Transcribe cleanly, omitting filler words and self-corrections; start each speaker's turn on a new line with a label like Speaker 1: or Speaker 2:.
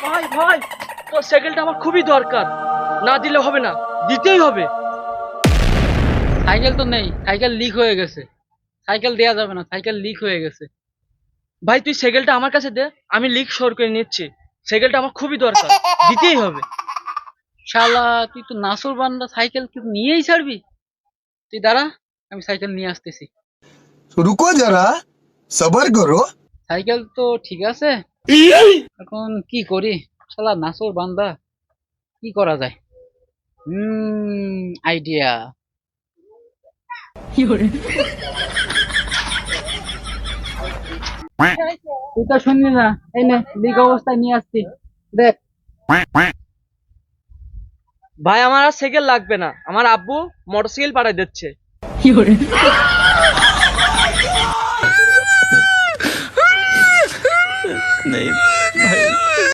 Speaker 1: ভাই ভাই, তোর সাইকেলটা আমার খুবই দরকার, না দিলে হবে না, দিতেই হবে।
Speaker 2: সাইকেল তো নেই, সাইকেল লিক হয়ে গেছে। সাইকেল দেয়া যাবে না, সাইকেল লিক হয়ে গেছে।
Speaker 1: ভাই তুই সাইকেলটা আমার কাছে দে, আমি লিক সর করে নিচ্ছি। সাইকেলটা আমার খুবই দরকার, দিতেই হবে।
Speaker 2: শালা, তুই তো নাসুর বান্দা, সাইকেল তুই নিয়েই ছাড়বি? তুই দাঁড়া, আমি সাইকেল নিয়ে আসতেছি।
Speaker 3: रुको जरा सबर करो।
Speaker 2: সাইকেল তো ঠিক আছে, এখন কি করি? শালা নাসুর বান্দা, কি করা যায়? আইডিয়া। তুই তো শুনলি না, এই নে লিক অবস্থায় নিয়ে আসছি, দেখ।
Speaker 1: ভাই আমার আর সাইকেল লাগবে না, আমার আব্বু মোটরসাইকেল পাঠাই দিচ্ছে।
Speaker 4: नहीं भाई।